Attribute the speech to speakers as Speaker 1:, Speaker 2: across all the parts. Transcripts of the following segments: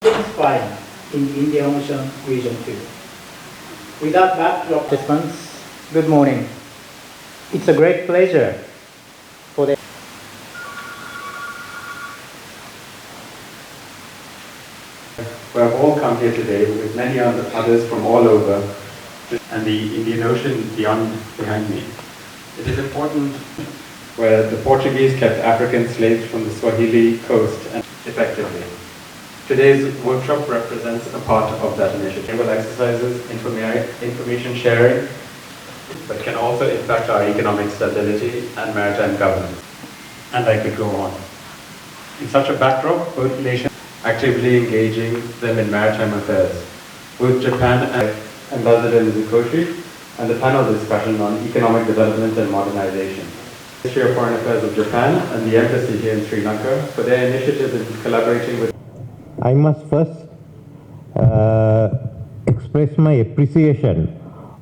Speaker 1: flying in the Indian Ocean region too. With that backdrop, participants, good morning. It's a great pleasure for the
Speaker 2: We have all come here today with many others from all over, and the Indian Ocean behind me. It is important where the Portuguese kept African slaves from the Swahili coast and effectively. Today's workshop represents a part of that initiative. Naval exercises, information sharing, but can also impact our economic stability and maritime governance. And I could go on. In such a backdrop, both nations actively engaging them in maritime affairs. Both Japan and Ambassador Mizukoshi and the panel discussion on economic development and modernization. Ministry of Foreign Affairs of Japan and the Embassy here in Sri Lanka for their initiatives in collaborating with.
Speaker 3: I must first express my appreciation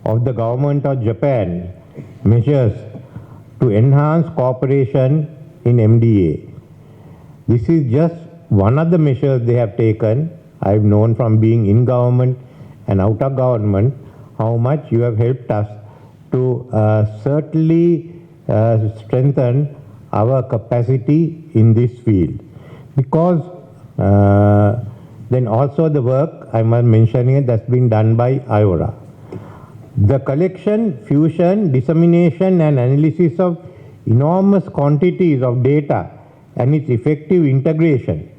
Speaker 3: of the government of Japan measures to enhance cooperation in MDA. This is just one of the measures they have taken. I've known from being in government and out of government how much you have helped us to certainly strengthen our capacity in this field. Because then also the work, I'm mentioning it, that's been done by IORA. The collection, fusion, dissemination and analysis of enormous quantities of data and its effective integration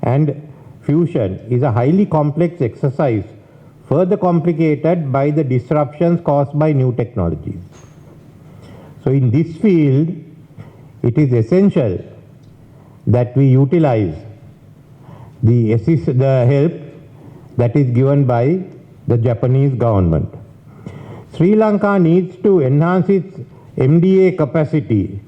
Speaker 3: and fusion is a highly complex exercise, further complicated by the disruptions caused by new technologies. So in this field, it is essential that we utilize the help that is given by the Japanese government. Sri Lanka needs to enhance its MDA capacity.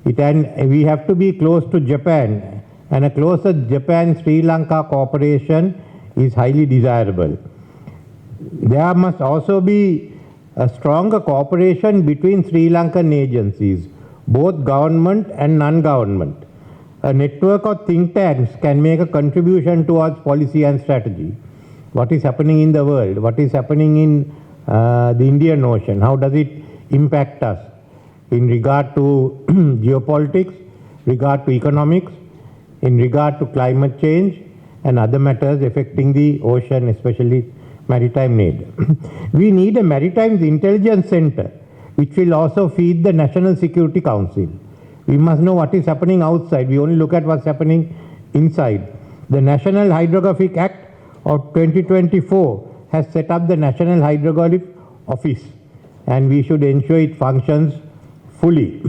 Speaker 3: We have to be close to Japan, and a closer Japan-Sri Lanka cooperation is highly desirable. There must also be a stronger cooperation between Sri Lankan agencies, both government and non-government. A network of think tanks can make a contribution towards policy and strategy. What is happening in the world? What is happening in the Indian Ocean? How does it impact us in regard to geopolitics, regard to economics, in regard to climate change and other matters affecting the ocean, especially maritime need. We need a maritime intelligence center which will also feed the National Security Council. We must know what is happening outside. We only look at what's happening inside. The National Hydrographic Act of 2024 has set up the National Hydrographic Office, and we should ensure it functions fully.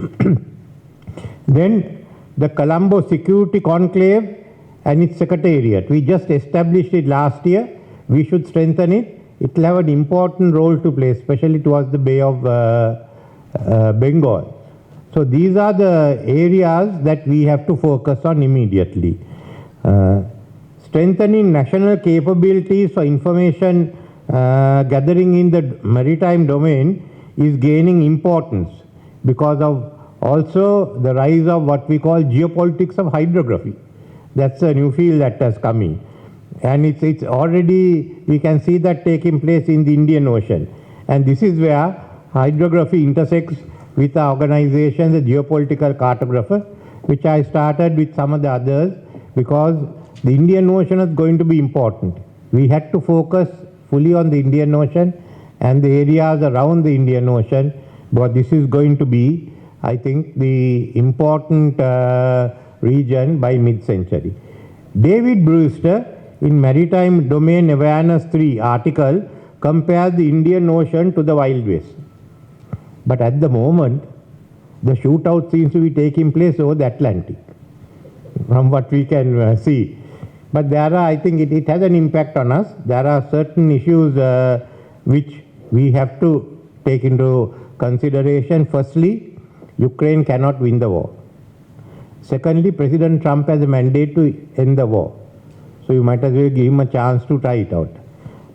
Speaker 3: Then the Colombo Security Conclave and its secretariat. We just established it last year. We should strengthen it. It will have an important role to play, especially towards the Bay of Bengal. So these are the areas that we have to focus on immediately. Strengthening national capabilities for information gathering in the maritime domain is gaining importance because of also the rise of what we call geopolitics of hydrography. That's a new field that has come in. And it's already, we can see that taking place in the Indian Ocean. And this is where hydrography intersects with our organization, the Geopolitical Cartographer, which I started with some of the others because the Indian Ocean is going to be important. We had to focus fully on the Indian Ocean and the areas around the Indian Ocean, but this is going to be, I think, the important region by mid-century. David Brewster, in Maritime Domain Awareness 3 article, compares the Indian Ocean to the Wild West. But at the moment, the shootout seems to be taking place over the Atlantic, from what we can see. But there are, I think it has an impact on us. There are certain issues which we have to take into consideration. Firstly, Ukraine cannot win the war. Secondly, President Trump has a mandate to end the war. So you might as well give him a chance to try it out.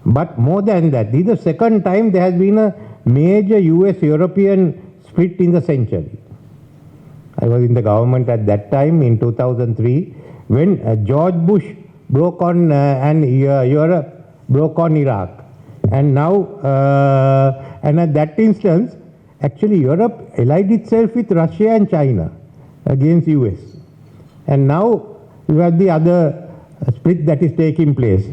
Speaker 3: But more than that, this is the second time there has been a major US-European split in the century. I was in the government at that time in 2003 when George Bush broke on Europe broke on Iraq. And now, and at that instance, actually Europe allied itself with Russia and China against US. And now you have the other split that is taking place.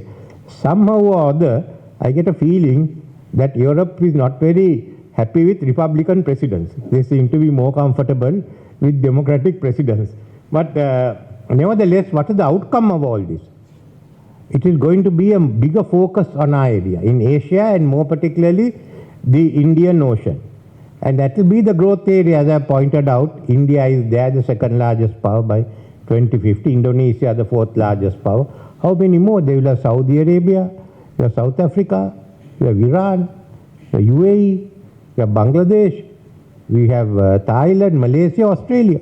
Speaker 3: Somehow or other, I get a feeling that Europe is not very happy with Republican presidents. They seem to be more comfortable with Democratic presidents. But nevertheless, what is the outcome of all this? It is going to be a bigger focus on our area, in Asia and more particularly the Indian Ocean. And that will be the growth area, as I pointed out. India is there, the second largest power by 2050. Indonesia, the fourth largest power. How many more? They will have Saudi Arabia, you have South Africa, you have Iran, you have UAE, you have Bangladesh, we have Thailand, Malaysia, Australia.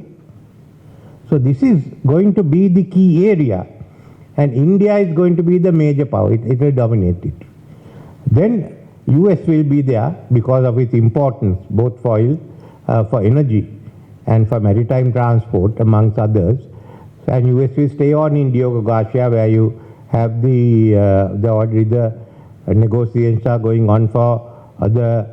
Speaker 3: So this is going to be the key area. And India is going to be the major power. It will dominate it. Then US will be there because of its importance, both for oil, for energy, and for maritime transport, amongst others. And US will stay on in Diogo Garcia, where you have already the negotiations are going on for the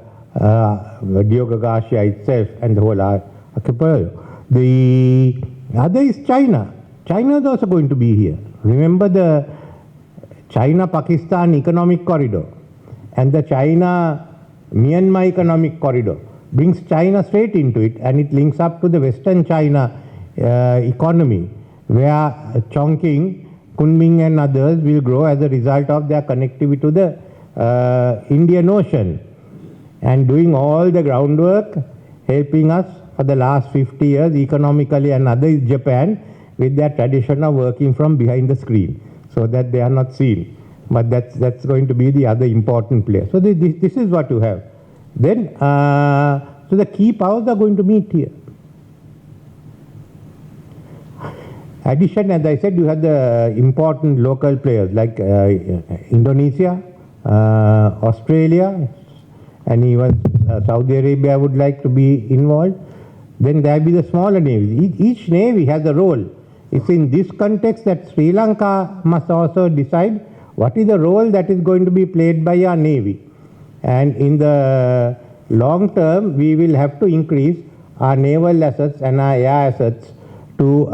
Speaker 3: Diogo Garcia itself and the whole archipelago. The other is China. China is also going to be here. Remember the China-Pakistan economic corridor and the China-Myanmar economic corridor brings China straight into it, and it links up to the Western China economy, where Chongqing, Kunming and others will grow as a result of their connectivity to the Indian Ocean, and doing all the groundwork, helping us for the last 50 years economically, and other is Japan, with their tradition of working from behind the screen, so that they are not seen. But that's going to be the other important player. So this is what you have. Then, so the key powers are going to meet here. Addition, as I said, you have the important local players like Indonesia, Australia, and even Saudi Arabia would like to be involved. Then there will be the smaller navies. Each navy has a role. It's in this context that Sri Lanka must also decide what is the role that is going to be played by our navy. And in the long term, we will have to increase our naval assets and our air assets to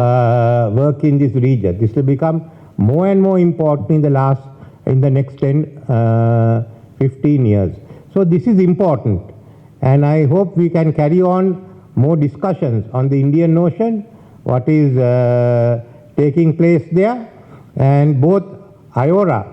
Speaker 3: work in this region. This will become more and more important in the next 10, 15 years. So this is important, and I hope we can carry on more discussions on the Indian Ocean, what is taking place there, and both IORA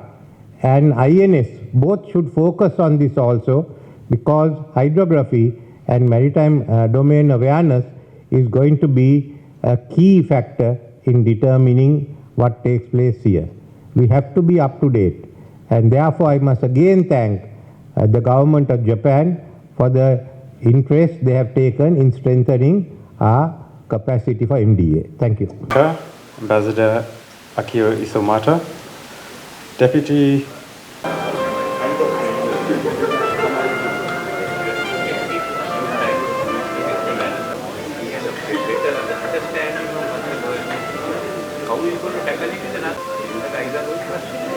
Speaker 3: and INS both should focus on this also, because hydrography and maritime domain awareness is going to be a key factor in determining what takes place here. We have to be up to date, and therefore I must again thank the government of Japan for the interest they have taken in strengthening our capacity for MDA. Thank you.
Speaker 2: Ambassador Akio Isomata, Deputy
Speaker 4: how are you going to tackle it in the exam question?